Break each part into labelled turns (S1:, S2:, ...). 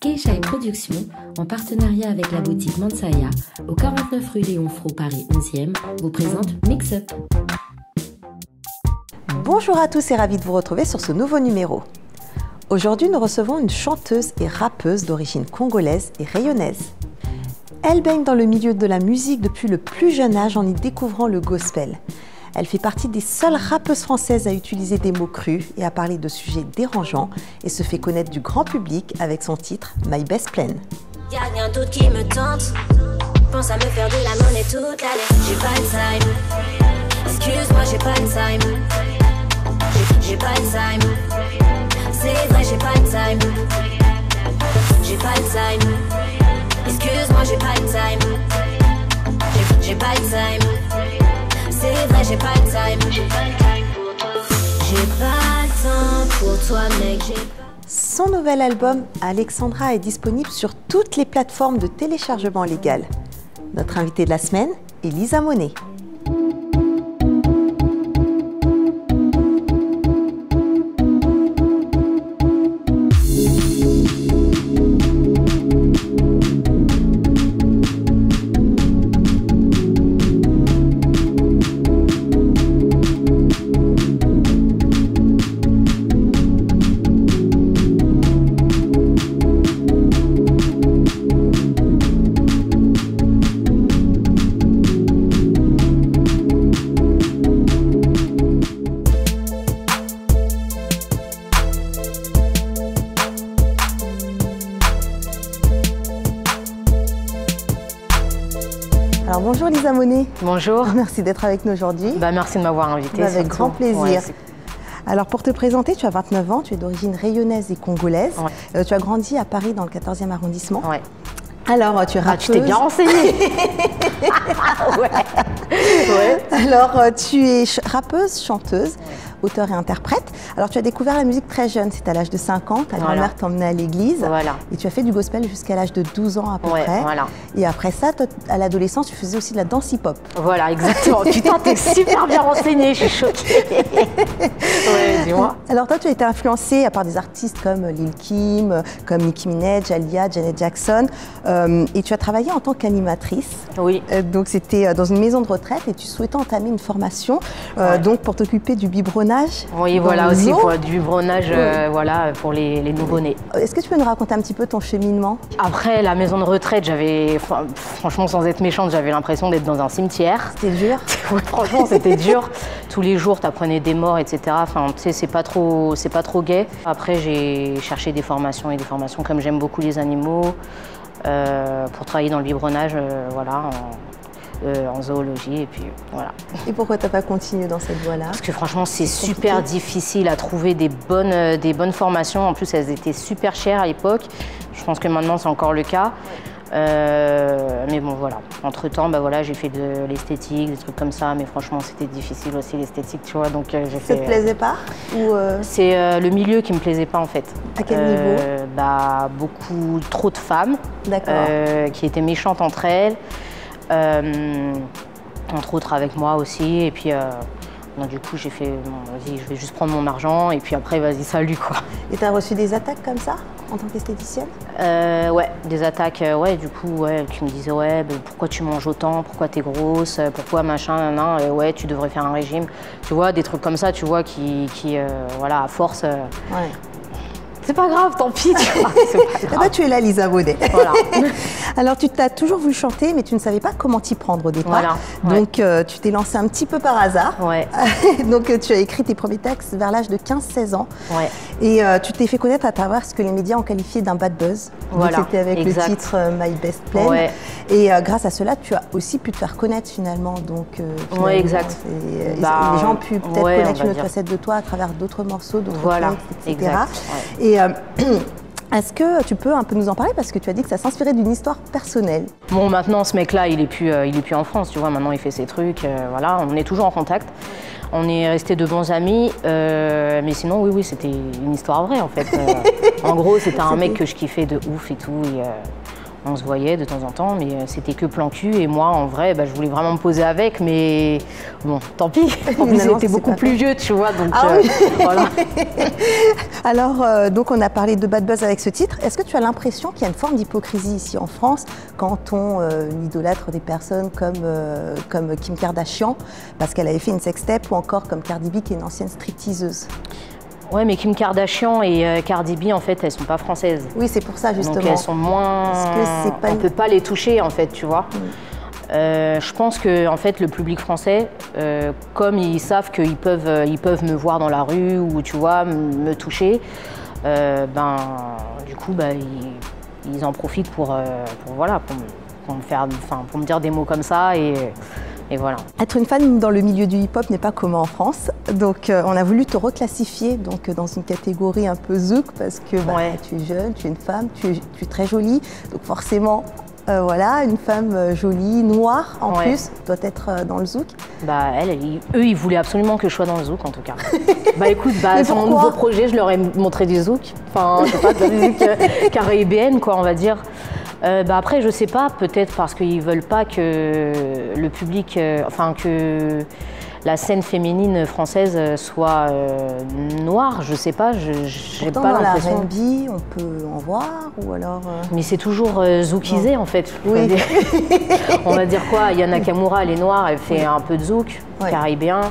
S1: Keisha Productions, en partenariat avec la boutique Mansaya, au 49 rue Léon Fro, Paris 11e, vous présente Mix Up.
S2: Bonjour à tous et ravi de vous retrouver sur ce nouveau numéro. Aujourd'hui, nous recevons une chanteuse et rappeuse d'origine congolaise et rayonnaise. Elle baigne dans le milieu de la musique depuis le plus jeune âge en y découvrant le gospel. Elle fait partie des seules rappeuses françaises à utiliser des mots crus et à parler de sujets dérangeants et se fait connaître du grand public avec son titre My Best Plan.
S3: Y'a rien d'autre qui me tente. Pense à me faire de la monnaie toute l'année. J'ai pas le time. Excuse-moi, j'ai pas le time. J'ai pas le time. C'est vrai, j'ai pas le time. J'ai pas le time. Excuse-moi, j'ai pas le time. J'ai pas le time. C'est vrai, j'ai pas le time. J'ai pas le time pour toi. J'ai pas le temps pour toi, mec.
S2: Son nouvel album, Alexandra, est disponible sur toutes les plateformes de téléchargement légal. Notre invitée de la semaine est Lisa Monet. Alors bonjour Lisa Monet.
S4: Bonjour.
S2: Merci d'être avec nous aujourd'hui.
S4: Merci de m'avoir invitée.
S2: Avec grand plaisir.
S4: Ouais,
S2: alors pour te présenter, tu as 29 ans, tu es d'origine rayonnaise et congolaise.
S4: Ouais.
S2: Tu as grandi à Paris dans le 14e arrondissement.
S4: Ouais.
S2: Alors tu es rappeuse.
S4: Tu t'es bien renseignée. Ouais. Ouais.
S2: Alors tu es rappeuse, chanteuse, auteure et interprète. Alors tu as découvert la musique très jeune, c'est à l'âge de 5 ans, ta grand-mère t'emmenait à l'église.
S4: Voilà.
S2: Et tu as fait du gospel jusqu'à l'âge de 12 ans à peu près.
S4: Voilà.
S2: Et après ça, toi, à l'adolescence, tu faisais aussi de la danse hip-hop.
S4: Voilà, exactement. Putain, t'es super bien renseignée, je suis choquée. Ouais, dis-moi.
S2: Alors toi, tu as été influencée par des artistes comme Lil Kim, comme Nicki Minaj, Aaliyah, Janet Jackson. Et tu as travaillé en tant qu'animatrice.
S4: Oui.
S2: Donc c'était dans une maison de retraite et tu souhaitais entamer une formation donc pour t'occuper du biberonnage.
S4: Oui, voilà, aussi pour du biberonnage voilà, pour les nouveau-nés.
S2: Est-ce que tu peux nous raconter un petit peu ton cheminement?
S4: Après la maison de retraite, j'avais, franchement sans être méchante, j'avais l'impression d'être dans un cimetière.
S2: C'était dur?
S4: Ouais, franchement, c'était dur. Tous les jours, tu apprenais des morts, etc. Enfin, tu sais, c'est pas trop gai. Après, j'ai cherché des formations comme j'aime beaucoup les animaux. Pour travailler dans le biberonnage, voilà, en zoologie, et puis voilà.
S2: Et pourquoi tu n'as pas continué dans cette voie-là?
S4: Parce que franchement, c'est super difficile à trouver des bonnes formations. En plus, elles étaient super chères à l'époque. Je pense que maintenant, c'est encore le cas. Mais bon, voilà. Entre-temps, voilà, j'ai fait de l'esthétique, des trucs comme ça, mais franchement, c'était difficile aussi l'esthétique, tu vois. Donc, j'ai fait.
S2: Ça te plaisait pas ou
S4: C'est le milieu qui me plaisait pas en fait.
S2: À quel niveau?
S4: Beaucoup trop de femmes qui étaient méchantes entre elles, entre autres avec moi aussi. Et puis, du coup, j'ai fait, bon, vas-y, je vais juste prendre mon argent et puis après, vas-y, salut quoi.
S2: Et tu as reçu des attaques comme ça en tant qu'esthéticienne?
S4: Ouais, des attaques, du coup, qui me disaient, pourquoi tu manges autant, pourquoi t'es grosse, pourquoi machin, ouais, tu devrais faire un régime. Tu vois, des trucs comme ça, tu vois, qui voilà, à force. C'est pas grave, tant pis, tu vois.
S2: Eh ben, tu es là, Lisa Monet.
S4: Voilà.
S2: Alors, tu t'as toujours voulu chanter, mais tu ne savais pas comment t'y prendre au départ.
S4: Voilà.
S2: Donc, tu t'es lancée un petit peu par hasard.
S4: Ouais.
S2: Donc, tu as écrit tes premiers textes vers l'âge de 15-16 ans.
S4: Ouais.
S2: Et tu t'es fait connaître à travers ce que les médias ont qualifié d'un bad buzz.
S4: Voilà.
S2: C'était avec le titre My Best Plan.
S4: Ouais.
S2: Et grâce à cela, tu as aussi pu te faire connaître finalement. Donc,
S4: ouais, exact.
S2: Les gens ont pu peut-être connaître une autre facette de toi à travers d'autres morceaux, d'autres textes, etc.
S4: Exact. Ouais.
S2: Et est-ce que tu peux un peu nous en parler, parce que tu as dit que ça s'inspirait d'une histoire personnelle?
S4: Bon, maintenant ce mec-là, il est plus en France, tu vois. Maintenant, il fait ses trucs. Voilà, on est toujours en contact. On est restés de bons amis, mais sinon, oui, c'était une histoire vraie en fait. En gros, c'était un mec que je kiffais de ouf et tout. Et, On se voyait de temps en temps, mais c'était que plan cul. Et moi, en vrai, je voulais vraiment me poser avec, mais bon, tant pis. En plus, c'était beaucoup plus vieux, tu vois. Donc,
S2: oui.
S4: Voilà.
S2: Alors, donc on a parlé de Bad Buzz avec ce titre. Est-ce que tu as l'impression qu'il y a une forme d'hypocrisie ici en France quand on idolâtre des personnes comme Kim Kardashian, parce qu'elle avait fait une sextape, ou encore comme Cardi B, qui est une ancienne stripteaseuse?
S4: Ouais, mais Kim Kardashian et Cardi B, en fait, elles sont pas françaises.
S2: Oui, c'est pour ça, justement.
S4: Donc elles sont moins... On peut pas les toucher, en fait, tu vois. Je pense que, en fait, le public français, comme ils savent qu'ils peuvent me voir dans la rue ou, tu vois, me toucher, du coup, ils en profitent pour me dire des mots comme ça et voilà.
S2: Être une femme dans le milieu du hip-hop n'est pas commun en France, donc on a voulu te reclassifier dans une catégorie un peu zouk, parce que tu es jeune, tu es une femme, tu es très jolie, donc forcément, voilà, une femme jolie, noire en plus, doit être dans le zouk.
S4: Eux, ils voulaient absolument que je sois dans le zouk, en tout cas. Écoute, sur mon nouveau projet, je leur ai montré du zouk, enfin, je sais pas, de la musique caribéenne, quoi, on va dire. Après, je sais pas, peut-être parce qu'ils veulent pas que le public, que la scène féminine française soit noire, je sais pas, j'ai pas l'impression.
S2: Dans la R&B, on peut en voir, ou alors...
S4: Mais c'est toujours zoukisé, en fait.
S2: Oui.
S4: On va dire quoi, Yana Nakamura, elle est noire, elle fait un peu de zouk, caribéen.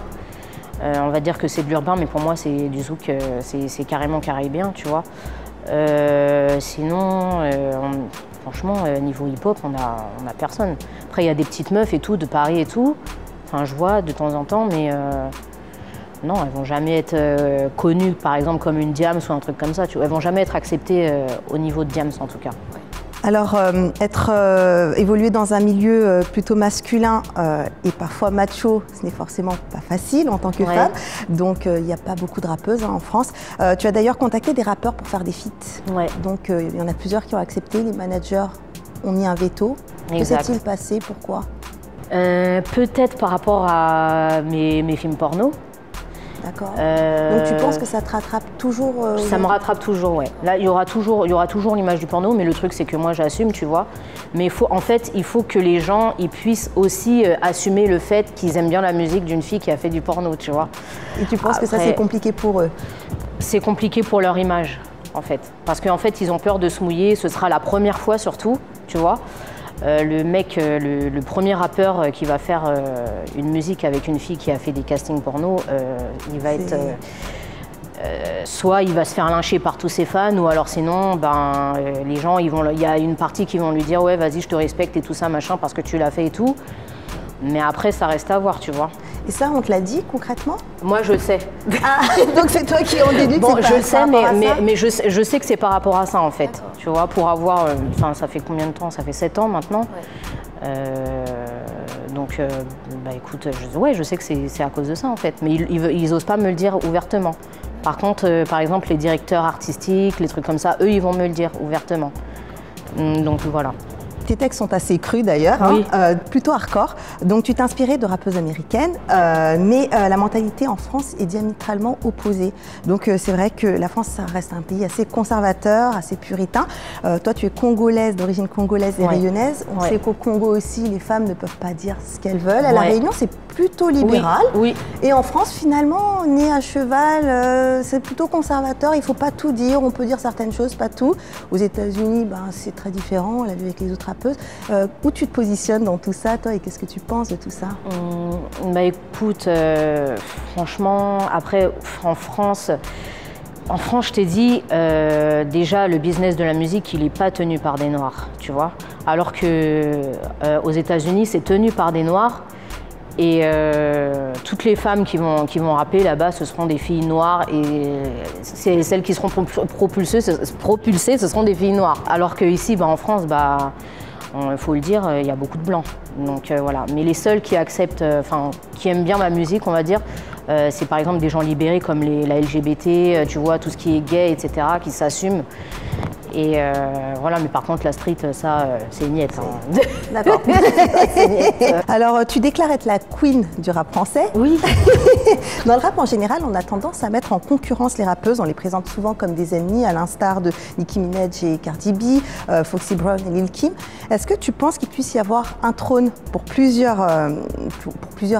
S4: On va dire que c'est de l'urbain, mais pour moi, c'est du zouk, c'est carrément caribéen, tu vois. Sinon, franchement, niveau hip-hop, on a personne. Après, il y a des petites meufs et tout, de Paris et tout. Enfin, je vois de temps en temps, mais non, elles vont jamais être connues, par exemple, comme une Diams ou un truc comme ça. Tu vois. Elles vont jamais être acceptées au niveau de Diams, en tout cas.
S2: Alors, évoluer dans un milieu plutôt masculin et parfois macho, ce n'est forcément pas facile en tant que femme. Donc, il n'y a pas beaucoup de rappeuses en France. Tu as d'ailleurs contacté des rappeurs pour faire des feats. Donc, il y en a plusieurs qui ont accepté. Les managers ont mis un veto. Que s'est-il passé? Pourquoi?
S4: Peut-être par rapport à mes films porno.
S2: D'accord. Donc tu penses que ça te rattrape toujours
S4: Ça me rattrape toujours, ouais. Là, il y aura toujours l'image du porno, mais le truc, c'est que moi, j'assume, tu vois. Mais il faut que les gens ils puissent aussi assumer le fait qu'ils aiment bien la musique d'une fille qui a fait du porno, tu vois.
S2: Et tu penses que ça, c'est compliqué pour eux?
S4: C'est compliqué pour leur image, en fait. Parce qu'en fait, ils ont peur de se mouiller. Ce sera la première fois, surtout, tu vois. Le premier rappeur qui va faire une musique avec une fille qui a fait des castings porno, il va être... soit il va se faire lyncher par tous ses fans, ou alors sinon, les gens, il y a une partie qui vont lui dire « Ouais, vas-y, je te respecte et tout ça, machin, parce que tu l'as fait et tout. » Mais après, ça reste à voir, tu vois.
S2: Et ça, on te l'a dit concrètement?
S4: Moi, je le sais.
S2: Ah, donc c'est toi qui en déduis que
S4: bon,
S2: c'est
S4: je le sais, mais
S2: je
S4: sais que c'est par rapport à ça, en fait. Tu vois, pour avoir... ça fait combien de temps? Ça fait 7 ans maintenant. Donc, écoute, je sais que c'est à cause de ça, en fait. Mais ils osent pas me le dire ouvertement. Par contre, par exemple, les directeurs artistiques, les trucs comme ça, eux, ils vont me le dire ouvertement. Donc, voilà.
S2: Tes textes sont assez crus d'ailleurs, plutôt hardcore. Donc tu t'es inspirée de rappeuses américaines, mais la mentalité en France est diamétralement opposée. Donc c'est vrai que la France, ça reste un pays assez conservateur, assez puritain. Toi, tu es congolaise, d'origine congolaise et rayonnaise. On sait qu'au Congo aussi, les femmes ne peuvent pas dire ce qu'elles veulent. À La Réunion, c'est plutôt libéral. Et en France, finalement, né à cheval, c'est plutôt conservateur. Il ne faut pas tout dire. On peut dire certaines choses, pas tout. Aux États-Unis, c'est très différent. On l'a vu avec les autres rappeuses. Où tu te positionnes dans tout ça, toi, et qu'est-ce que tu penses de tout ça?
S4: Écoute, franchement, après, en France, je t'ai dit, déjà, le business de la musique, il n'est pas tenu par des Noirs, tu vois. Alors qu'aux États-Unis, c'est tenu par des Noirs. Et toutes les femmes qui vont rapper là-bas, ce seront des filles noires, et celles qui seront propulsées, ce seront des filles noires. Alors qu'ici, en France, il faut le dire, il y a beaucoup de blancs. Donc voilà. Mais les seuls qui acceptent, qui aiment bien ma musique, on va dire, c'est par exemple des gens libérés comme la LGBT, tu vois, tout ce qui est gay, etc., qui s'assument. Et voilà, mais par contre, la street, ça, c'est niette. Hein.
S2: D'accord. Alors, tu déclares être la queen du rap français.
S4: Oui.
S2: Dans le rap, en général, on a tendance à mettre en concurrence les rappeuses. On les présente souvent comme des ennemis, à l'instar de Nicki Minaj et Cardi B, Foxy Brown et Lil Kim. Est-ce que tu penses qu'il puisse y avoir un trône pour plusieurs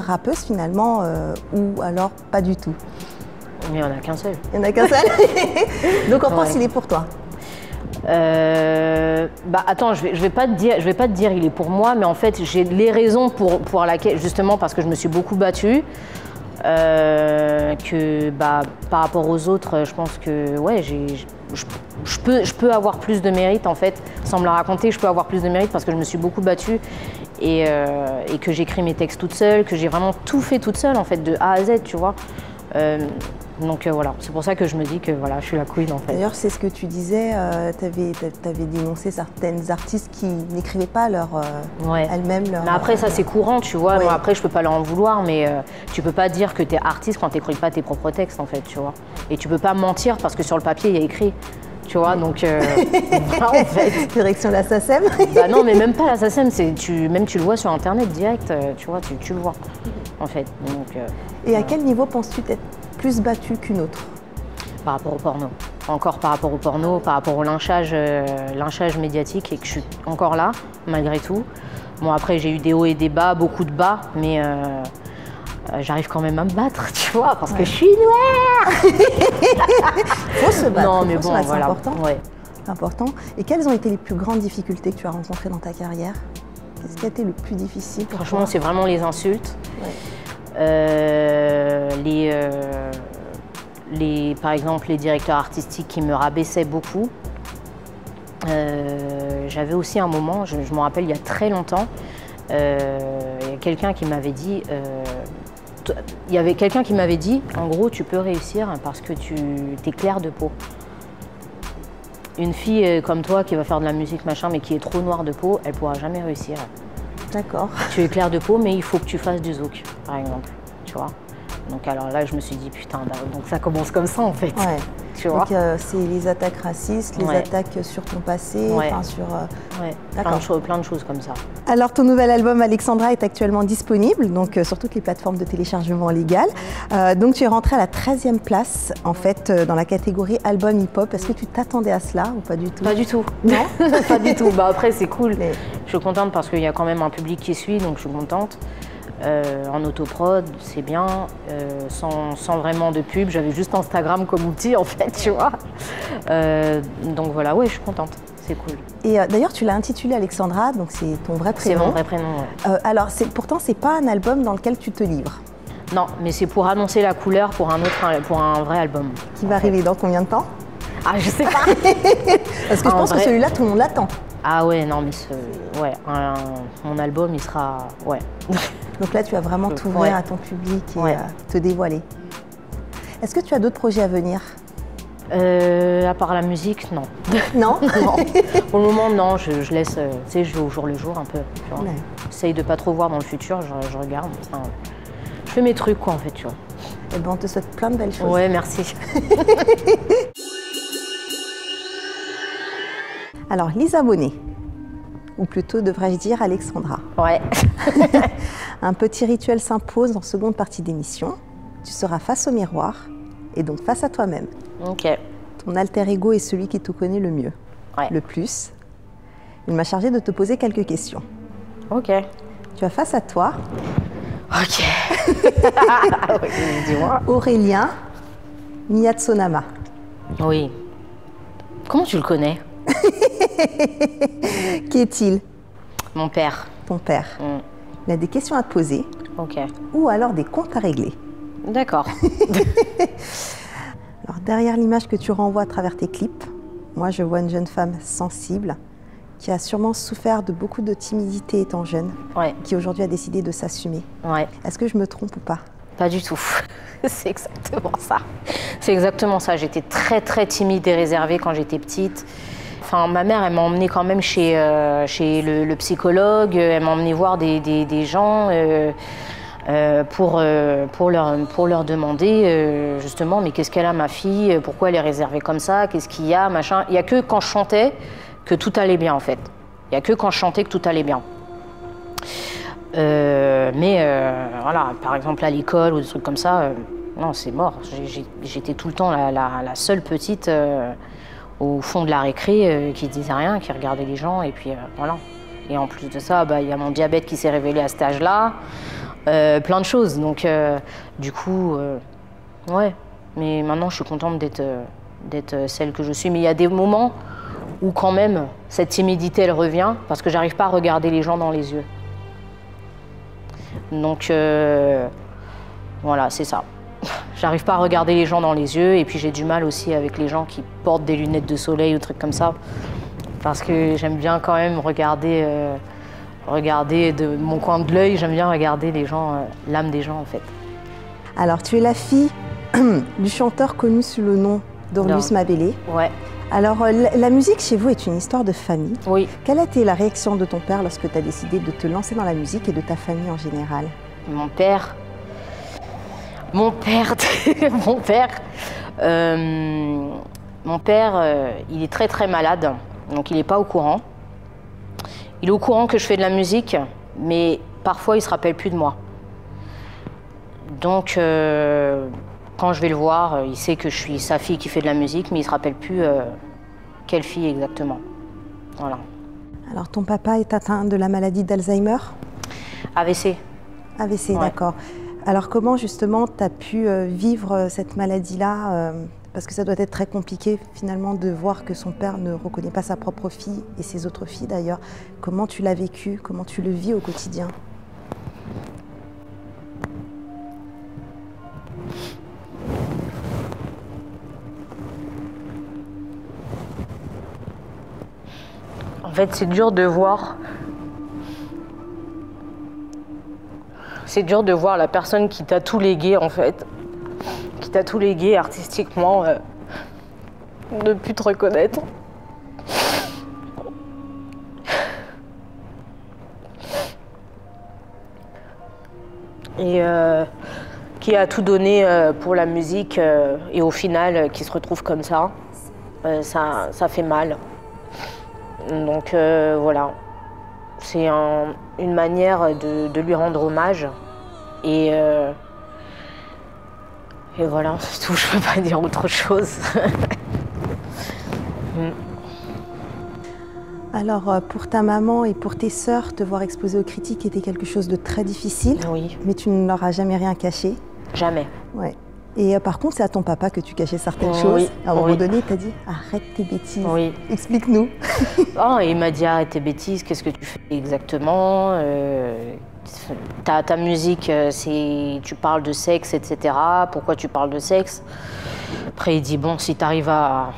S2: rappeuses, finalement, ou alors pas du tout?
S4: Mais il n'y en a qu'un seul.
S2: Il n'y en a qu'un seul. Donc, on pense qu'il est pour toi.
S4: Bah attends, je vais pas te dire il est pour moi, mais en fait j'ai les raisons pour laquelle, justement parce que je me suis beaucoup battue, que bah par rapport aux autres, je pense que ouais, je peux avoir plus de mérite en fait, sans me la raconter, je peux avoir plus de mérite parce que je me suis beaucoup battue et que j'écris mes textes toute seule, que j'ai vraiment tout fait toute seule en fait, de A à Z, tu vois. Donc voilà, c'est pour ça que je me dis que voilà, je suis la queen en fait.
S2: D'ailleurs, c'est ce que tu disais, tu avais dénoncé certaines artistes qui n'écrivaient pas elles-mêmes leur...
S4: Mais après, ça c'est courant, tu vois.
S2: Ouais.
S4: Bon, après, je peux pas leur en vouloir, mais tu peux pas dire que tu es artiste quand tu n'écris pas tes propres textes en fait, tu vois. Et tu peux pas mentir parce que sur le papier, il y a écrit. Tu vois, donc voilà, en fait.
S2: Direction la SACEM.
S4: Bah non, mais même pas la SACEM, même tu le vois sur internet direct, tu vois, tu le vois en fait. Donc,
S2: et à quel niveau penses-tu t'être plus battue qu'une autre?
S4: Par rapport au porno. Encore par rapport au porno, par rapport au lynchage médiatique, et que je suis encore là, malgré tout. Bon, après, j'ai eu des hauts et des bas, beaucoup de bas, mais j'arrive quand même à me battre, tu vois, parce que je suis noire.
S2: Faut se battre.
S4: Non, mais bon,
S2: voilà.
S4: voilà.
S2: C'est important.
S4: Ouais.
S2: Important. Et quelles ont été les plus grandes difficultés que tu as rencontrées dans ta carrière? Qu'est-ce qui a été le plus difficile pour
S4: Franchement,
S2: toi?
S4: c'est vraiment les insultes.
S2: Ouais.
S4: Par exemple, les directeurs artistiques qui me rabaissaient beaucoup. J'avais aussi un moment, je me rappelle il y a très longtemps, il y a quelqu'un qui m'avait dit, en gros, tu peux réussir parce que tu es clair de peau. Une fille comme toi qui va faire de la musique, machin, mais qui est trop noire de peau, elle pourra jamais réussir.
S2: D'accord.
S4: Tu es clair de peau, mais il faut que tu fasses du zouk, par exemple, tu vois. Donc alors là, je me suis dit, putain, donc ça commence comme ça, en fait.
S2: Ouais.
S4: Tu vois.
S2: Donc c'est les attaques racistes, les attaques sur ton passé, enfin sur...
S4: Ouais,
S2: D'accord.
S4: plein de choses comme ça.
S2: Alors ton nouvel album Alexandra est actuellement disponible donc, sur toutes les plateformes de téléchargement légal. Donc tu es rentrée à la 13e place en fait dans la catégorie album hip-hop. Est-ce que tu t'attendais à cela ou pas du tout?
S4: Pas du tout.
S2: Non.
S4: Pas du tout. Bah après c'est cool.
S2: Mais...
S4: Je suis contente parce qu'il y a quand même un public qui suit, donc je suis contente. En autoprod, c'est bien, sans vraiment de pub, j'avais juste Instagram comme outil en fait, tu vois. Donc voilà, ouais, je suis contente, c'est cool.
S2: Et d'ailleurs, tu l'as intitulé Alexandra, donc c'est ton vrai prénom.
S4: C'est mon vrai prénom, ouais.
S2: Alors, pourtant, c'est pas un album dans lequel tu te livres.
S4: Non, mais c'est pour annoncer la couleur pour un vrai album.
S2: Qui va arriver dans combien de temps?
S4: Ah, je sais pas.
S2: Parce que je pense que celui-là, tout le monde l'attend.
S4: Ah ouais, non, mais mon album, il sera... Ouais.
S2: Donc là, tu vas vraiment t'ouvrir à ton public et te dévoiler. Est-ce que tu as d'autres projets à venir?
S4: À part la musique, non.
S2: Non.
S4: Non. Pour le moment, non. Je laisse, tu sais, je vais au jour le jour un peu. J'essaye de pas trop voir dans le futur, je regarde. Enfin, je fais mes trucs, quoi, en fait, tu vois.
S2: Eh ben, on te souhaite plein de belles choses.
S4: Ouais, merci.
S2: Alors, Lisa Bonet, ou plutôt devrais-je dire Alexandra.
S4: Ouais.
S2: Un petit rituel s'impose en seconde partie d'émission. Tu seras face au miroir et donc face à toi-même.
S4: Ok.
S2: Ton alter ego est celui qui te connaît le mieux, le plus. Il m'a chargé de te poser quelques questions.
S4: Ok.
S2: Tu as face à toi...
S4: Ok. Dis-moi.
S2: Aurélien Niyatsonama.
S4: Oui. Comment tu le connais?
S2: Qui est-il?
S4: Mon père.
S2: Ton père. Il a des questions à te poser.
S4: Ok.
S2: Ou alors des comptes à régler.
S4: D'accord.
S2: Alors, derrière l'image que tu renvoies à travers tes clips, moi je vois une jeune femme sensible qui a sûrement souffert de beaucoup de timidité étant jeune, qui aujourd'hui a décidé de s'assumer.
S4: Ouais.
S2: Est-ce que je me trompe ou pas?
S4: Pas du tout. C'est exactement ça. C'est exactement ça. J'étais très très timide et réservée quand j'étais petite. Enfin, ma mère, elle m'a emmenée quand même chez le psychologue. Elle m'a emmenée voir des gens. pour leur demander justement mais qu'est-ce qu'elle a ma fille, pourquoi elle est réservée comme ça, qu'est-ce qu'il y a, machin. Il n'y a que quand je chantais que tout allait bien en fait. Il n'y a que quand je chantais que tout allait bien. Voilà, par exemple à l'école ou des trucs comme ça, non c'est mort. J'étais tout le temps la seule petite au fond de la récré qui disait rien, qui regardait les gens et puis voilà. Et en plus de ça, il y a mon diabète qui s'est révélé à cet âge-là. Plein de choses, donc du coup, ouais. Mais maintenant, je suis contente d'être celle que je suis. Mais il y a des moments où quand même, cette timidité, elle revient parce que j'arrive pas à regarder les gens dans les yeux. Donc, voilà, c'est ça. J'arrive pas à regarder les gens dans les yeux et puis j'ai du mal aussi avec les gens qui portent des lunettes de soleil ou trucs comme ça. Parce que j'aime bien quand même regarder de mon coin de l'œil, j'aime bien regarder les gens, l'âme des gens en fait.
S2: Alors tu es la fille du chanteur connu sous le nom d'Orlus Mabélé.
S4: Ouais.
S2: Alors la musique chez vous est une histoire de famille.
S4: Oui.
S2: Quelle a été la réaction de ton père lorsque tu as décidé de te lancer dans la musique et de ta famille en général?
S4: Mon père, il est très très malade, donc il n'est pas au courant. Il est au courant que je fais de la musique, mais parfois il ne se rappelle plus de moi. Donc quand je vais le voir, il sait que je suis sa fille qui fait de la musique, mais il ne se rappelle plus quelle fille exactement. Voilà.
S2: Alors ton papa est atteint de la maladie d'Alzheimer?
S4: AVC.
S2: AVC,
S4: Ouais.
S2: d'accord. Alors comment justement tu as pu vivre cette maladie-là parce que ça doit être très compliqué finalement de voir que son père ne reconnaît pas sa propre fille et ses autres filles d'ailleurs. Comment tu l'as vécu? Comment tu le vis au quotidien?
S4: En fait, c'est dur de voir. C'est dur de voir la personne qui t'a tout légué en fait. Qui t'a tout légué artistiquement, ne plus te reconnaître. Et qui a tout donné pour la musique et au final qui se retrouve comme ça, ça fait mal. Donc voilà, c'est une manière de lui rendre hommage et voilà, c'est tout, je peux pas dire autre chose.
S2: Alors pour ta maman et pour tes sœurs, te voir exposée aux critiques était quelque chose de très difficile.
S4: Oui.
S2: Mais tu ne leur as jamais rien caché.
S4: Jamais.
S2: Ouais. Et par contre, c'est à ton papa que tu cachais certaines
S4: Oui,
S2: choses. À un moment
S4: oui.
S2: donné, tu as dit arrête tes bêtises.
S4: Oui.
S2: Explique-nous.
S4: Oh, il m'a dit arrête tes bêtises, qu'est-ce que tu fais exactement ta musique, tu parles de sexe, etc. Pourquoi tu parles de sexe? Après, il dit bon, si tu arrives à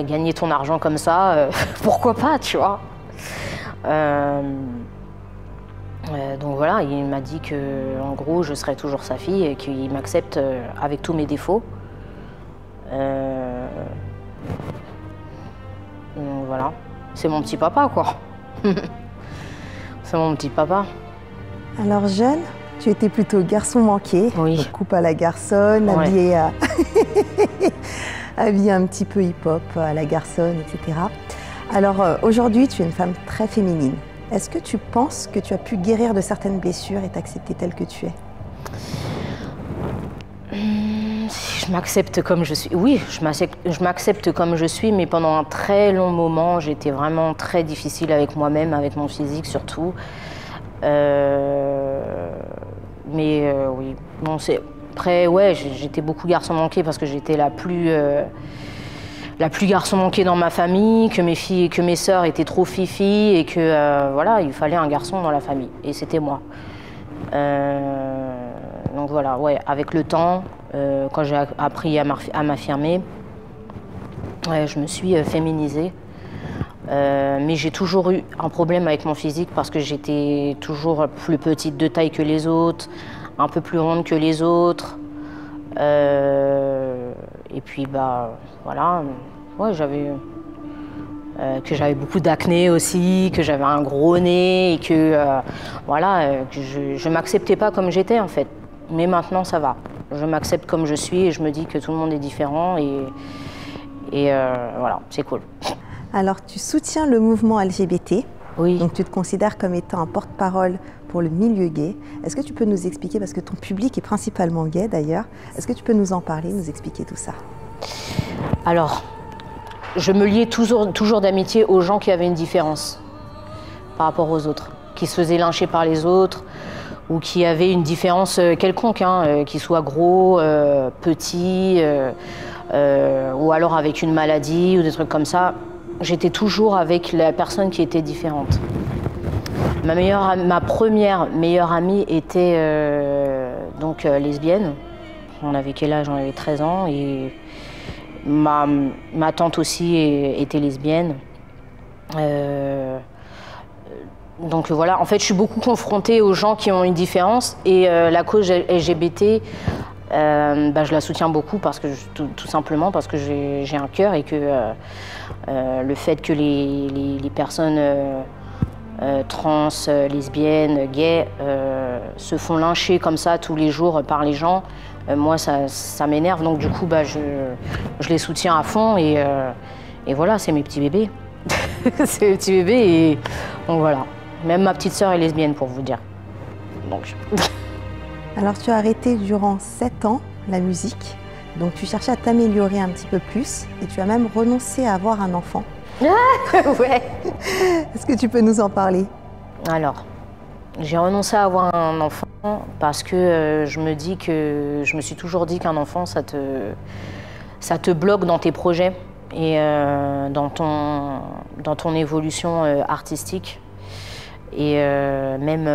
S4: gagner ton argent comme ça, pourquoi pas, tu vois. Donc voilà, il m'a dit que en gros, je serais toujours sa fille et qu'il m'accepte avec tous mes défauts. Donc voilà, c'est mon petit papa, quoi. C'est mon petit papa.
S2: Alors jeune, tu étais plutôt garçon manqué.
S4: Oui.
S2: Donc, coupe à la garçonne,
S4: Ouais.
S2: habillée, habillée un petit peu hip-hop à la garçonne, etc. Alors aujourd'hui, tu es une femme très féminine. Est-ce que tu penses que tu as pu guérir de certaines blessures et t'accepter telle que tu es?
S4: Je m'accepte comme je suis. Oui, je m'accepte comme je suis, mais pendant un très long moment, j'étais vraiment très difficile avec moi-même, avec mon physique surtout. Oui, bon, après, ouais, j'étais beaucoup garçon manqué parce que j'étais la plus garçon manqué dans ma famille, que mes sœurs étaient trop fifi et que voilà, il fallait un garçon dans la famille. Et c'était moi. Donc voilà, ouais, avec le temps, quand j'ai appris à m'affirmer, ouais, je me suis féminisée. Mais j'ai toujours eu un problème avec mon physique parce que j'étais toujours plus petite de taille que les autres, un peu plus ronde que les autres. Et puis bah voilà, ouais, que j'avais beaucoup d'acné aussi, que j'avais un gros nez et que que je m'acceptais pas comme j'étais en fait. Mais maintenant ça va. Je m'accepte comme je suis et je me dis que tout le monde est différent et voilà, c'est cool.
S2: Alors tu soutiens le mouvement LGBT.
S4: Oui.
S2: Donc tu te considères comme étant un porte-parole pour le milieu gay. Est-ce que tu peux nous expliquer, parce que ton public est principalement gay d'ailleurs, est-ce que tu peux nous en parler, nous expliquer tout ça?
S4: Alors, je me liais toujours d'amitié aux gens qui avaient une différence par rapport aux autres, qui se faisaient lyncher par les autres ou qui avaient une différence quelconque, qu'ils soient gros, petits, ou alors avec une maladie ou des trucs comme ça. J'étais toujours avec la personne qui était différente. Ma première meilleure amie était lesbienne. On avait quel âge? On avait 13 ans et ma tante aussi était lesbienne. Donc voilà, en fait je suis beaucoup confrontée aux gens qui ont une différence et la cause LGBT, je la soutiens beaucoup parce que tout simplement parce que j'ai un cœur et que le fait que les personnes trans, lesbiennes, gays se font lyncher comme ça tous les jours par les gens, moi ça m'énerve, donc du coup je les soutiens à fond et voilà, c'est mes petits bébés. C'est mes petits bébés et donc voilà. Même ma petite sœur est lesbienne pour vous dire. Donc.
S2: Alors tu as arrêté durant 7 ans la musique, donc tu cherchais à t'améliorer un petit peu plus et tu as même renoncé à avoir un enfant.
S4: Ouais.
S2: Est-ce que tu peux nous en parler?
S4: Alors, j'ai renoncé à avoir un enfant parce que je me suis toujours dit qu'un enfant ça te bloque dans tes projets et dans ton évolution artistique. Et même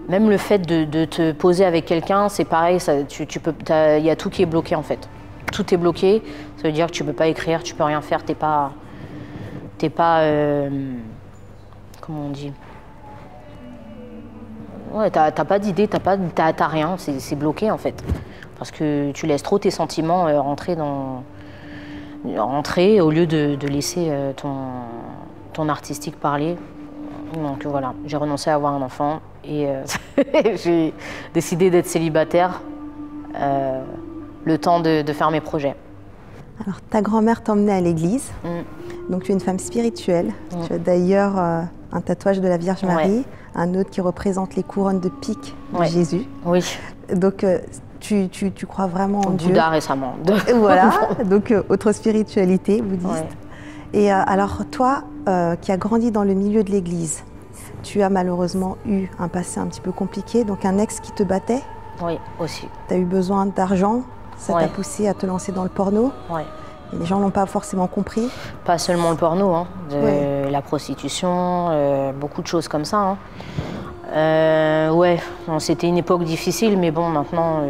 S4: le fait de te poser avec quelqu'un, c'est pareil, il y a tout qui est bloqué en fait. Tout est bloqué, ça veut dire que tu peux pas écrire, tu peux rien faire, t'es pas comment on dit? Ouais, t'as pas d'idée, t'as rien, c'est bloqué en fait. Parce que tu laisses trop tes sentiments rentrer au lieu de laisser ton artistique parler. Donc voilà, j'ai renoncé à avoir un enfant et j'ai décidé d'être célibataire le temps de faire mes projets.
S2: Alors ta grand-mère t'emmenait à l'église, donc tu es une femme spirituelle. Tu as d'ailleurs un tatouage de la Vierge Marie, un autre qui représente les couronnes de pique de Jésus.
S4: Oui.
S2: Donc tu crois vraiment en Dieu.
S4: Bouddha récemment.
S2: Voilà, donc autre spiritualité bouddhiste.
S4: Ouais.
S2: Et alors toi, qui as grandi dans le milieu de l'église, tu as malheureusement eu un passé un petit peu compliqué, donc un ex qui te battait.
S4: Oui, aussi.
S2: Tu as eu besoin d'argent, ça t'a poussé à te lancer dans le porno.
S4: Ouais.
S2: Et les gens n'ont pas forcément compris.
S4: Pas seulement le porno, la prostitution, beaucoup de choses comme ça. C'était une époque difficile, mais bon, maintenant,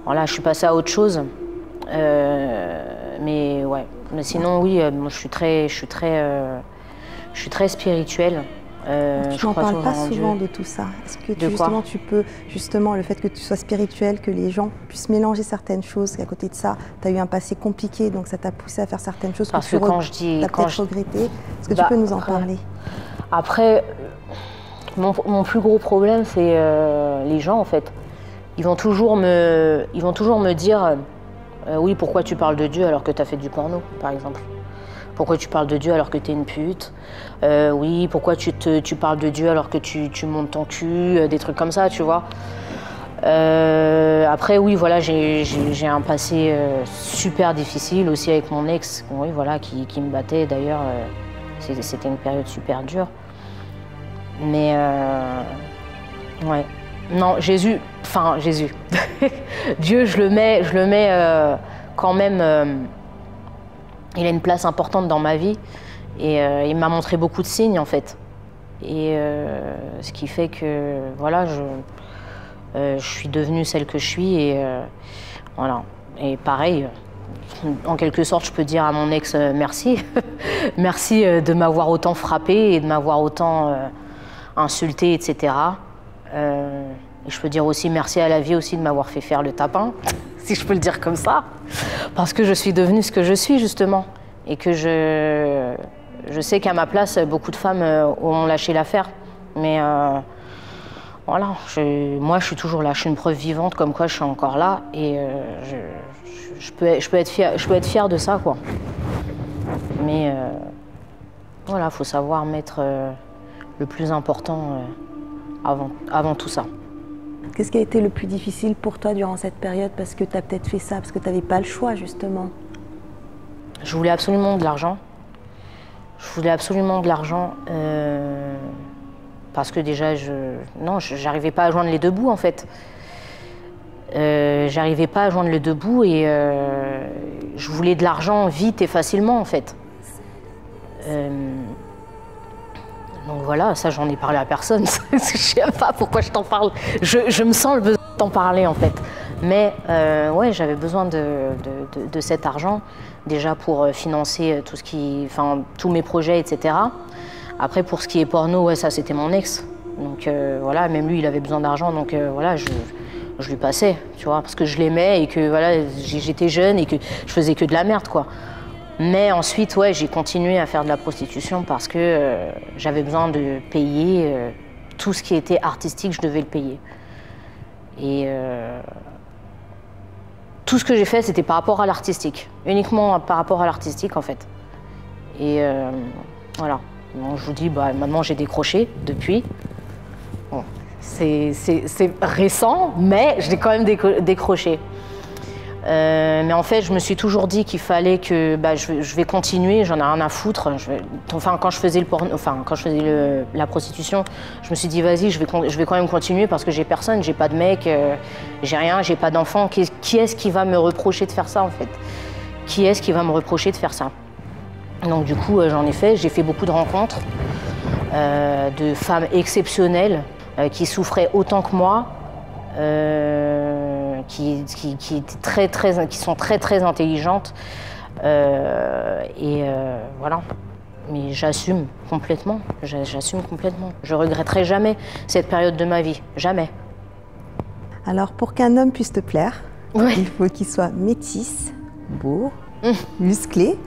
S4: voilà, je suis passée à autre chose. Mais sinon, oui, moi, je suis très spirituelle.
S2: Tu n'en parles pas souvent de tout ça. Est-ce que tu peux, le fait que tu sois spirituelle, que les gens puissent mélanger certaines choses, qu'à côté de ça, tu as eu un passé compliqué, donc ça t'a poussé à faire certaines choses
S4: parce
S2: que tu as peut-être regretté. Est-ce que tu peux nous en parler?
S4: Après, mon plus gros problème, c'est les gens, en fait. Ils vont toujours me dire oui, pourquoi tu parles de Dieu alors que tu as fait du porno, par exemple? Pourquoi tu parles de Dieu alors que tu es une pute? Oui, pourquoi tu parles de Dieu alors que tu montes ton cul? Des trucs comme ça, tu vois. Après, oui, voilà, j'ai un passé super difficile aussi avec mon ex, oui, voilà, qui me battait. D'ailleurs, c'était une période super dure. Mais, ouais. Non, Jésus. Dieu, je le mets quand même... il a une place importante dans ma vie et il m'a montré beaucoup de signes en fait. Et ce qui fait que voilà, je suis devenue celle que je suis et voilà. Et pareil, en quelque sorte, je peux dire à mon ex merci. Merci de m'avoir autant frappée et de m'avoir autant insultée, etc. Et je peux dire aussi merci à la vie aussi de m'avoir fait faire le tapin, si je peux le dire comme ça. Parce que je suis devenue ce que je suis, justement. Et que je sais qu'à ma place, beaucoup de femmes ont lâché l'affaire. Mais voilà, moi, je suis toujours là. Je suis une preuve vivante, comme quoi je suis encore là. Et je peux être fière de ça, quoi. Mais voilà, il faut savoir mettre le plus important avant tout ça.
S2: Qu'est-ce qui a été le plus difficile pour toi durant cette période? Parce que tu as peut-être fait ça, parce que tu n'avais pas le choix, justement.
S4: Je voulais absolument de l'argent. Je voulais absolument de l'argent parce que déjà, j'arrivais pas à joindre les deux bouts, en fait. J'arrivais pas à joindre les deux bouts et je voulais de l'argent vite et facilement, en fait. Donc voilà, ça j'en ai parlé à personne. Je sais pas pourquoi je t'en parle. Je me sens le besoin de t'en parler, en fait. Mais ouais, j'avais besoin de cet argent déjà pour financer tous mes projets, etc. Après, pour ce qui est porno, ouais, ça c'était mon ex. Donc voilà, même lui, il avait besoin d'argent, donc voilà, je lui passais, tu vois, parce que je l'aimais et que voilà, j'étais jeune et que je faisais que de la merde, quoi. Mais ensuite, ouais, j'ai continué à faire de la prostitution parce que j'avais besoin de payer tout ce qui était artistique, je devais le payer. Et tout ce que j'ai fait, c'était par rapport à l'artistique, uniquement par rapport à l'artistique, en fait. Et voilà. Bon, je vous dis, bah, maintenant j'ai décroché depuis. Bon, c'est récent, mais je l'ai quand même décroché. Mais en fait, je me suis toujours dit qu'il fallait que je vais continuer, j'en ai rien à foutre. Quand je faisais la prostitution, je me suis dit vas-y, je vais quand même continuer parce que j'ai personne, j'ai pas de mec, j'ai rien, j'ai pas d'enfant. Qui est-ce qui va me reprocher de faire ça, en fait? Qui est-ce qui va me reprocher de faire ça? Donc du coup, j'en ai fait, j'ai fait beaucoup de rencontres de femmes exceptionnelles qui souffraient autant que moi. Qui sont très intelligentes voilà. Mais j'assume complètement, Je regretterai jamais cette période de ma vie, jamais.
S2: Alors pour qu'un homme puisse te plaire,
S4: ouais.
S2: Il faut qu'il soit métis, beau, musclé.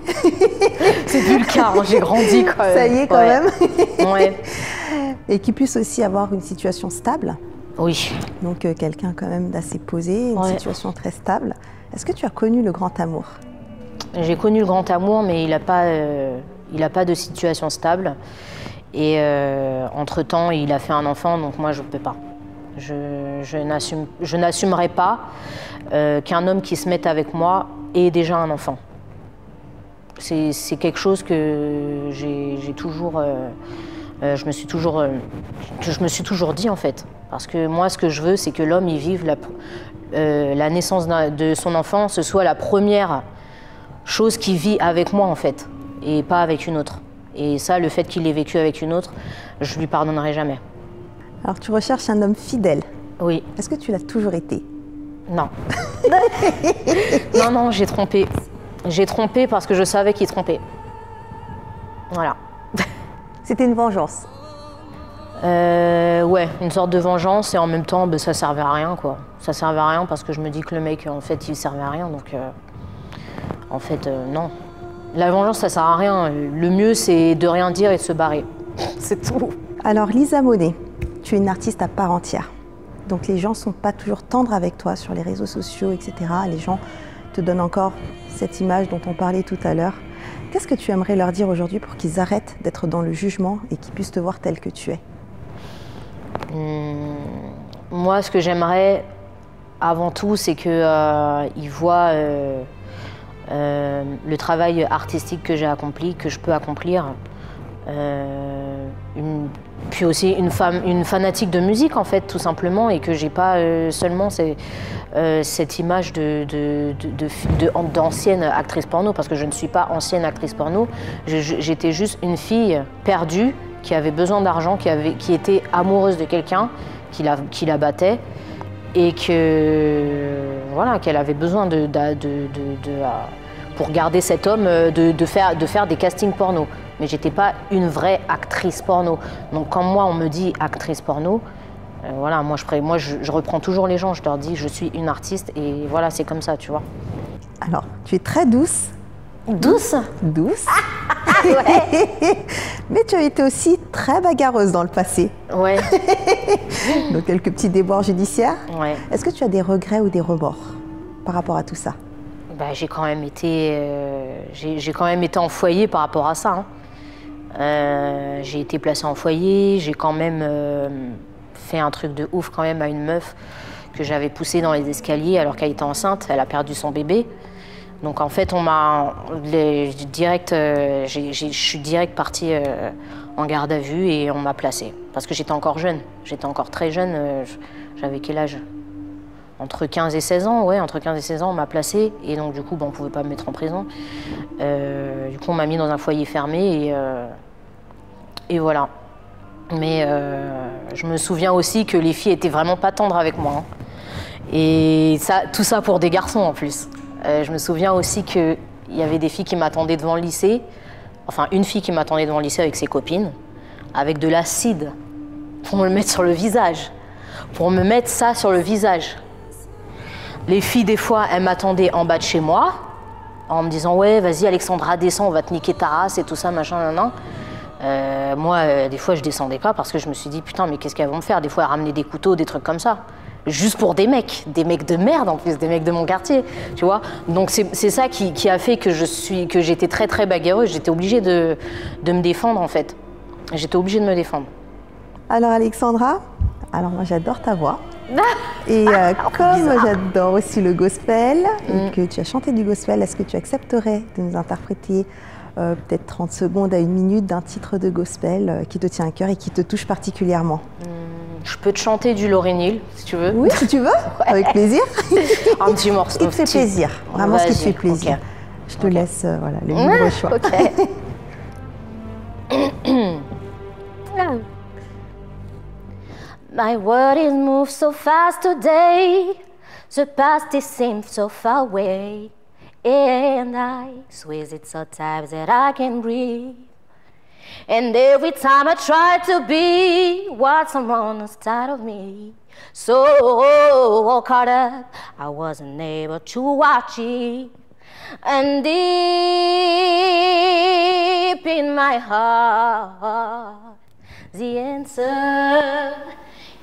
S4: C'est plus le cas, hein, j'ai grandi quand même.
S2: Ça y est quand même.
S4: Ouais.
S2: Et qu'il puisse aussi avoir une situation stable.
S4: Oui.
S2: Donc quelqu'un quand même d'assez posé, une situation très stable. Est-ce que tu as connu le grand amour?
S4: J'ai connu le grand amour, mais il n'a pas de situation stable. Et entre-temps, il a fait un enfant, donc moi je ne peux pas. Je n'assumerai pas qu'un homme qui se mette avec moi ait déjà un enfant. C'est quelque chose que j'ai toujours... je me suis toujours dit, en fait. Parce que moi, ce que je veux, c'est que l'homme y vive la naissance de son enfant, ce soit la première chose qu'il vit avec moi, en fait, et pas avec une autre. Et ça, le fait qu'il ait vécu avec une autre, je lui pardonnerai jamais.
S2: Alors, tu recherches un homme fidèle.
S4: Oui.
S2: Est-ce que tu l'as toujours été?
S4: Non. Non, j'ai trompé. J'ai trompé parce que je savais qu'il trompait. Voilà.
S2: C'était une vengeance?
S4: Ouais, une sorte de vengeance et en même temps, ça servait à rien, quoi. Ça servait à rien parce que je me dis que le mec, en fait, il servait à rien, donc en fait, non. La vengeance, ça sert à rien. Le mieux, c'est de rien dire et de se barrer. C'est tout.
S2: Alors, Lisa Monet, tu es une artiste à part entière. Donc les gens ne sont pas toujours tendres avec toi sur les réseaux sociaux, etc. Les gens te donnent encore cette image dont on parlait tout à l'heure. Qu'est-ce que tu aimerais leur dire aujourd'hui pour qu'ils arrêtent d'être dans le jugement et qu'ils puissent te voir tel que tu es?
S4: Moi, ce que j'aimerais avant tout, c'est qu'ils voient le travail artistique que j'ai accompli, que je peux accomplir. Puis aussi une fanatique de musique, en fait, tout simplement, et que j'ai pas seulement cette image d'ancienne actrice porno, parce que je ne suis pas ancienne actrice porno. J'étais juste une fille perdue qui avait besoin d'argent, qui était amoureuse de quelqu'un, qui la battait, et voilà, qu'elle avait besoin pour garder cet homme de faire des castings porno. Mais j'étais pas une vraie actrice porno. Donc quand moi on me dit actrice porno, voilà, moi je reprends toujours les gens, je leur dis je suis une artiste et voilà, c'est comme ça, tu vois.
S2: Alors, tu es très douce.
S4: Douce?
S2: Douce.
S4: Ouais.
S2: Mais tu as été aussi très bagarreuse dans le passé.
S4: Ouais.
S2: Donc, quelques petits déboires judiciaires.
S4: Ouais.
S2: Est-ce que tu as des regrets ou des remords par rapport à tout ça?
S4: Bah, j'ai quand même été en foyer par rapport à ça. Hein. J'ai été placée en foyer, j'ai quand même fait un truc de ouf quand même à une meuf que j'avais poussée dans les escaliers alors qu'elle était enceinte, elle a perdu son bébé. Donc en fait, je suis direct partie en garde à vue et on m'a placée. Parce que j'étais encore jeune, j'étais encore très jeune, j'avais quel âge? Entre 15 et 16 ans, ouais, entre 15 et 16 ans, on m'a placée. Et donc du coup, on ne pouvait pas me mettre en prison. Du coup, on m'a mis dans un foyer fermé et voilà. Mais je me souviens aussi que les filles étaient vraiment pas tendres avec moi. Hein. Et ça, tout ça pour des garçons en plus. Je me souviens aussi qu'il y avait des filles qui m'attendaient devant le lycée, enfin une fille qui m'attendait devant le lycée avec ses copines, avec de l'acide pour me le mettre sur le visage, pour me mettre ça sur le visage. Les filles, des fois, elles m'attendaient en bas de chez moi, en me disant « Ouais, vas-y Alexandra, descends, on va te niquer ta race et tout ça, machin, nan, nan. » Moi, des fois, je descendais pas parce que je me suis dit « Putain, mais qu'est-ce qu'elles vont me faire ?» Des fois, elles ramenaient des couteaux, des trucs comme ça. Juste pour des mecs de merde en plus, des mecs de mon quartier, tu vois. Donc c'est ça qui a fait que j'étais très très bagarreuse. J'étais obligée de me défendre en fait. J'étais obligée de me défendre.
S2: Alors Alexandra, alors moi j'adore ta voix. Et comme j'adore aussi le gospel et que tu as chanté du gospel, est-ce que tu accepterais de nous interpréter peut-être 30 secondes à 1 minute d'un titre de gospel qui te tient à cœur et qui te touche particulièrement?
S4: Je peux te chanter du Lauryn Hill, si tu veux.
S2: Oui, si tu veux, ouais. Avec plaisir.
S4: Un petit morceau.
S2: Ce qui te fait plaisir, vraiment ce qui te fait plaisir.
S4: Okay.
S2: Je te laisse voilà, le libre choix.
S4: Okay.
S3: My world is moved so fast today. The past it seems so far away. And I swear it's so times that I can breathe. And every time I try to be what someone inside of me, so caught up, I wasn't able to achieve. And deep in my heart, the answer,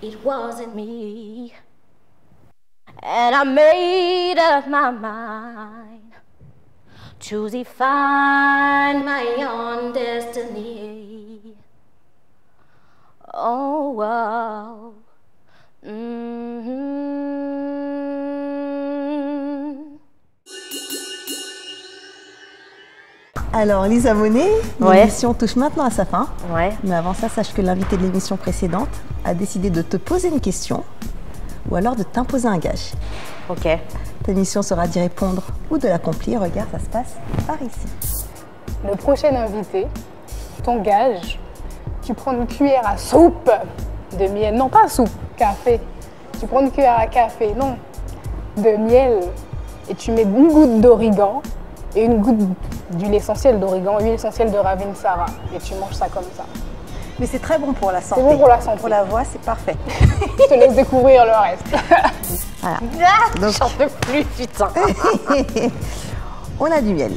S3: it wasn't me. And I made up my mind to define my own destiny. Oh, wow.
S2: Alors Lisa Monet, l'émission touche maintenant à sa fin.
S4: Ouais.
S2: Mais avant ça, sache que l'invité de l'émission précédente a décidé de te poser une question ou alors de t'imposer un gage.
S4: Ok.
S2: Ta mission sera d'y répondre ou de l'accomplir. Regarde, ça se passe par ici.
S5: Le prochain invité, ton gage, tu prends une cuillère à soupe de miel. Non, pas soupe, café. Tu prends une cuillère à café, non, de miel. Et tu mets une goutte d'origan et une goutte d'huile essentielle d'origan, huile essentielle de Ravinsara. Et tu manges ça comme ça.
S2: Mais c'est très bon pour la santé.
S5: C'est bon pour la santé.
S2: Pour la voix, c'est parfait.
S5: Je te laisse découvrir le reste.
S2: Voilà.
S4: Donc, j'en peux plus, putain.
S2: On a du miel.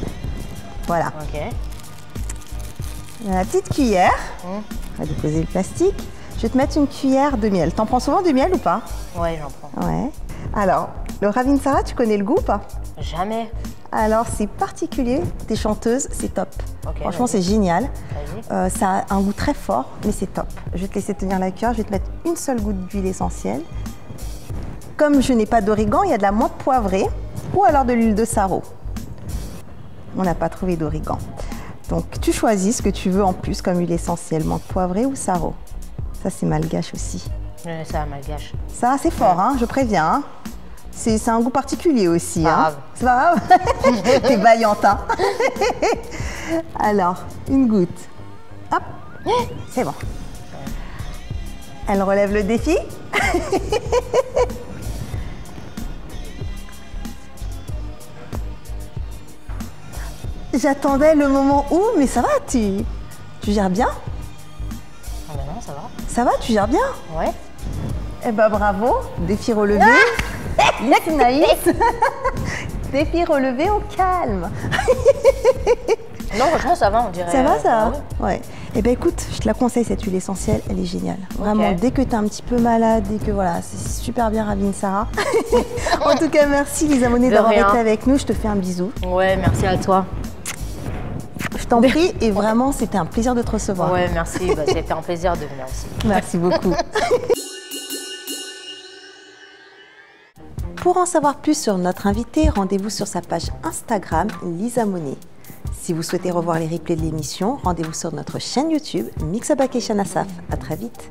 S2: Voilà.
S4: Ok.
S2: On a la petite cuillère. On va déposer le plastique. Je vais te mettre une cuillère de miel. T'en prends souvent du miel ou pas?
S4: Ouais, j'en prends.
S2: Ouais. Alors, le Ravinsara, tu connais le goût ou pas?
S4: Jamais.
S2: Alors, c'est particulier. T'es chanteuse, c'est top.
S4: Okay,
S2: franchement, c'est génial.
S4: Vas-y.
S2: Ça a un goût très fort, mais c'est top. Je vais te laisser tenir la cuillère. Je vais te mettre une seule goutte d'huile essentielle. Comme je n'ai pas d'origan, il y a de la menthe poivrée ou alors de l'huile de sarraud. On n'a pas trouvé d'origan. Donc, tu choisis ce que tu veux en plus comme huile essentielle, menthe poivrée ou sarraud. Ça, c'est malgache aussi.
S4: Ça, malgache.
S2: Ça, c'est fort, hein, je préviens. Hein. C'est un goût particulier aussi.
S4: Pas
S2: hein.
S4: grave.
S2: C'est pas grave. T'es vaillante. Hein. Alors, une goutte. Hop, c'est bon. Elle relève le défi. J'attendais le moment où, mais ça va, tu gères bien?
S4: Ah bah non, ça va.
S2: Ça va, tu gères bien?
S4: Ouais.
S2: Eh ben bravo, défi relevé. Yes, Naïs. Défi relevé au calme.
S4: Non, franchement, ça va, on dirait.
S2: Ça va, ça?
S4: Ouais.
S2: Ouais. Eh bien, écoute, je te la conseille, cette huile essentielle, elle est géniale. Vraiment,
S4: Ok.
S2: dès que tu es un petit peu malade, dès que voilà, c'est super bien, Ravine Sarah. En tout cas, merci Lisa Monet
S4: De
S2: d'avoir
S4: rien.
S2: été avec nous. Je te fais un bisou.
S4: Ouais, merci à toi.
S2: Je t'en prie, et vraiment, c'était un plaisir de te recevoir.
S4: Ouais, merci. Bah, c'était un plaisir de venir aussi.
S2: Merci beaucoup. Pour en savoir plus sur notre invité, rendez-vous sur sa page Instagram, Lisa Monet. Si vous souhaitez revoir les replays de l'émission, rendez-vous sur notre chaîne YouTube, Mix Up Vacation Asaf. À très vite.